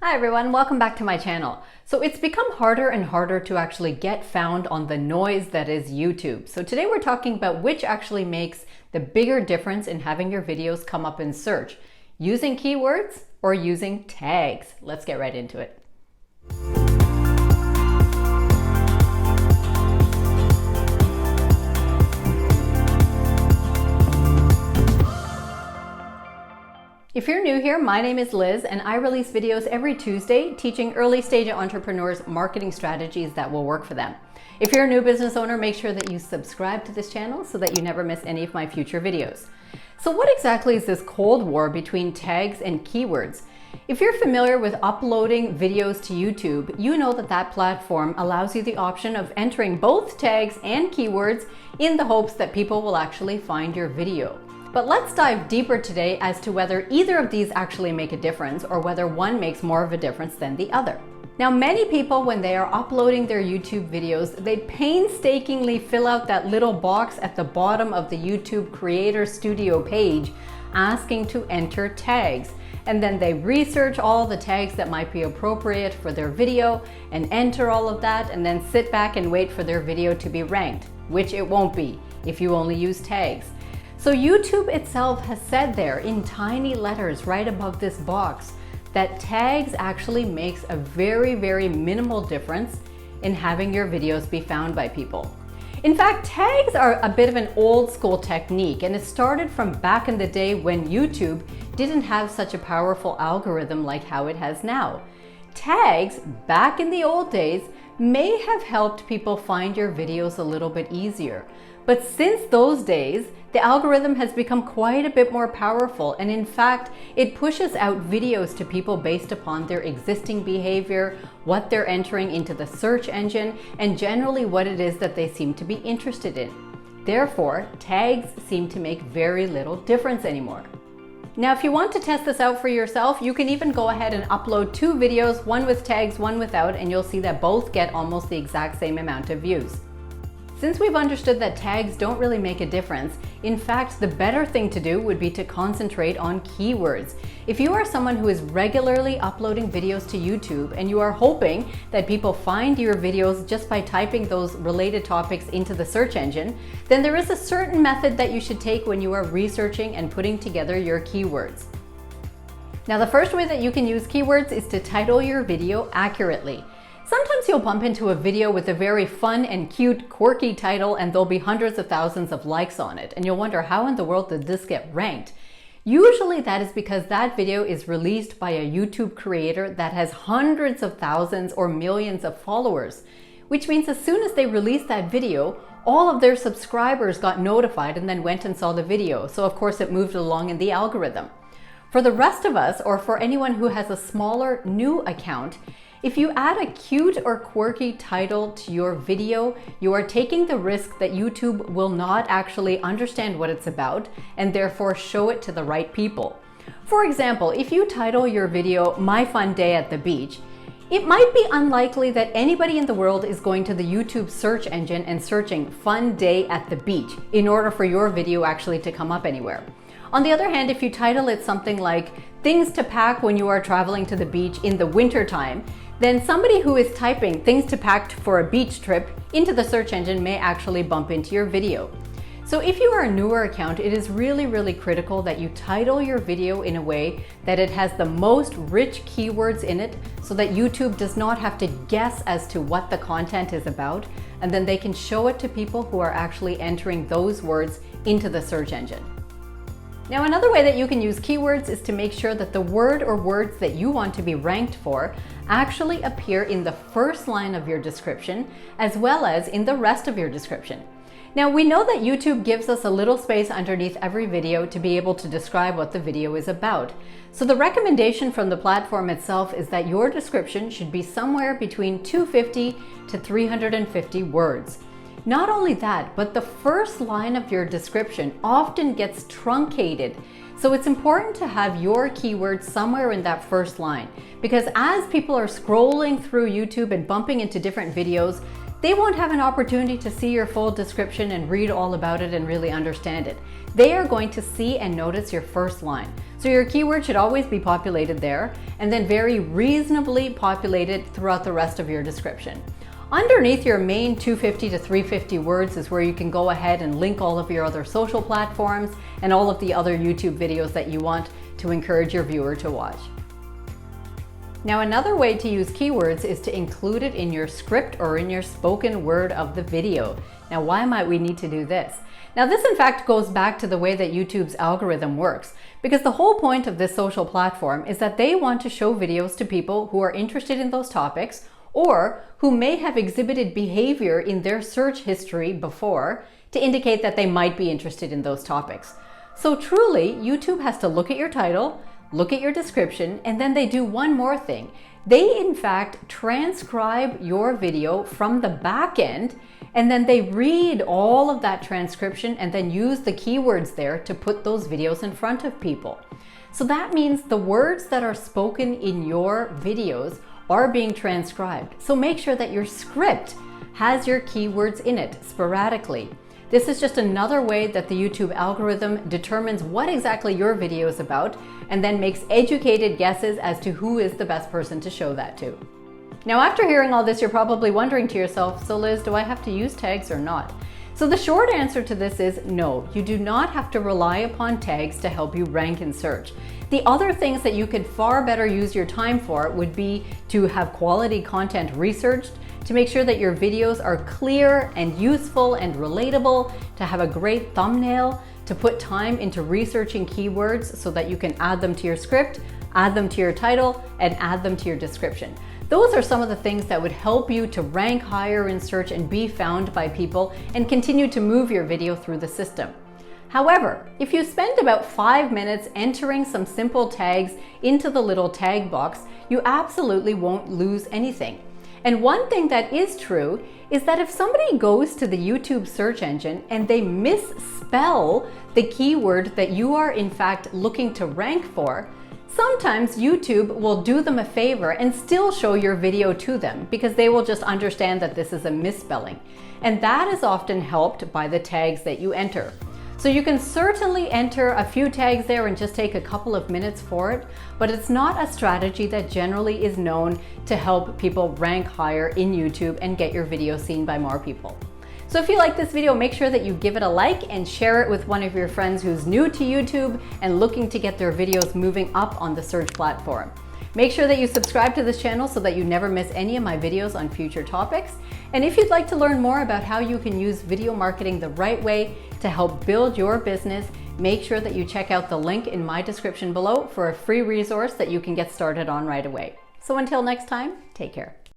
Hi everyone, welcome back to my channel. So it's become harder and harder to actually get found on the noise that is YouTube. So today we're talking about which actually makes the bigger difference in having your videos come up in search, using keywords or using tags. Let's get right into it. If you're new here, my name is Liz and I release videos every Tuesday teaching early stage entrepreneurs marketing strategies that will work for them. If you're a new business owner, make sure that you subscribe to this channel so that you never miss any of my future videos. So what exactly is this Cold War between tags and keywords? If you're familiar with uploading videos to YouTube, you know that that platform allows you the option of entering both tags and keywords in the hopes that people will actually find your video. But let's dive deeper today as to whether either of these actually make a difference or whether one makes more of a difference than the other. Now, many people, when they are uploading their YouTube videos, they painstakingly fill out that little box at the bottom of the YouTube Creator Studio page asking to enter tags. And then they research all the tags that might be appropriate for their video and enter all of that and then sit back and wait for their video to be ranked, which it won't be if you only use tags. So YouTube itself has said there in tiny letters right above this box that tags actually makes a very, very minimal difference in having your videos be found by people. In fact, tags are a bit of an old school technique, and it started from back in the day when YouTube didn't have such a powerful algorithm like how it has now. Tags, back in the old days, may have helped people find your videos a little bit easier. But since those days, the algorithm has become quite a bit more powerful, and in fact, it pushes out videos to people based upon their existing behavior, what they're entering into the search engine, and generally what it is that they seem to be interested in. Therefore, tags seem to make very little difference anymore. Now, if you want to test this out for yourself, you can even go ahead and upload two videos, one with tags, one without, and you'll see that both get almost the exact same amount of views. Since we've understood that tags don't really make a difference, in fact, the better thing to do would be to concentrate on keywords. If you are someone who is regularly uploading videos to YouTube and you are hoping that people find your videos just by typing those related topics into the search engine, then there is a certain method that you should take when you are researching and putting together your keywords. Now, the first way that you can use keywords is to title your video accurately. Sometimes you'll bump into a video with a very fun and cute, quirky title and there'll be hundreds of thousands of likes on it. And you'll wonder, how in the world did this get ranked? Usually that is because that video is released by a YouTube creator that has hundreds of thousands or millions of followers, which means as soon as they released that video, all of their subscribers got notified and then went and saw the video. So of course it moved along in the algorithm. For the rest of us, or for anyone who has a smaller new account, if you add a cute or quirky title to your video, you are taking the risk that YouTube will not actually understand what it's about and therefore show it to the right people. For example, if you title your video "My Fun Day at the Beach," it might be unlikely that anybody in the world is going to the YouTube search engine and searching "Fun Day at the Beach" in order for your video actually to come up anywhere. On the other hand, if you title it something like "Things to Pack When You Are Traveling to the Beach in the Wintertime," then somebody who is typing "things to pack for a beach trip" into the search engine may actually bump into your video. So if you are a newer account, it is really critical that you title your video in a way that it has the most rich keywords in it so that YouTube does not have to guess as to what the content is about, and then they can show it to people who are actually entering those words into the search engine. Now, another way that you can use keywords is to make sure that the word or words that you want to be ranked for actually appear in the first line of your description as well as in the rest of your description. Now, we know that YouTube gives us a little space underneath every video to be able to describe what the video is about. So the recommendation from the platform itself is that your description should be somewhere between 250 to 350 words. Not only that, but the first line of your description often gets truncated. So it's important to have your keywords somewhere in that first line, because as people are scrolling through YouTube and bumping into different videos, they won't have an opportunity to see your full description and read all about it and really understand it. They are going to see and notice your first line. So your keyword should always be populated there and then very reasonably populated throughout the rest of your description. Underneath your main 250 to 350 words is where you can go ahead and link all of your other social platforms and all of the other YouTube videos that you want to encourage your viewer to watch. Now, another way to use keywords is to include it in your script or in your spoken word of the video. Now, why might we need to do this? Now, this in fact goes back to the way that YouTube's algorithm works, because the whole point of this social platform is that they want to show videos to people who are interested in those topics or who may have exhibited behavior in their search history before to indicate that they might be interested in those topics. So truly, YouTube has to look at your title, look at your description, and then they do one more thing. They in fact transcribe your video from the back end, and then they read all of that transcription and then use the keywords there to put those videos in front of people. So that means the words that are spoken in your videos are being transcribed. So make sure that your script has your keywords in it sporadically. This is just another way that the YouTube algorithm determines what exactly your video is about and then makes educated guesses as to who is the best person to show that to. Now, after hearing all this, you're probably wondering to yourself, so Liz, do I have to use tags or not? So the short answer to this is no, you do not have to rely upon tags to help you rank in search. The other things that you could far better use your time for would be to have quality content researched, to make sure that your videos are clear and useful and relatable, to have a great thumbnail, to put time into researching keywords so that you can add them to your script, add them to your title, and add them to your description. Those are some of the things that would help you to rank higher in search and be found by people and continue to move your video through the system. However, if you spend about 5 minutes entering some simple tags into the little tag box, you absolutely won't lose anything. And one thing that is true is that if somebody goes to the YouTube search engine and they misspell the keyword that you are in fact looking to rank for, sometimes YouTube will do them a favor and still show your video to them because they will just understand that this is a misspelling. And that is often helped by the tags that you enter. So you can certainly enter a few tags there and just take a couple of minutes for it, but it's not a strategy that generally is known to help people rank higher in YouTube and get your video seen by more people. So if you like this video, make sure that you give it a like and share it with one of your friends who's new to YouTube and looking to get their videos moving up on the search platform. Make sure that you subscribe to this channel so that you never miss any of my videos on future topics. And if you'd like to learn more about how you can use video marketing the right way to help build your business, make sure that you check out the link in my description below for a free resource that you can get started on right away. So until next time, take care.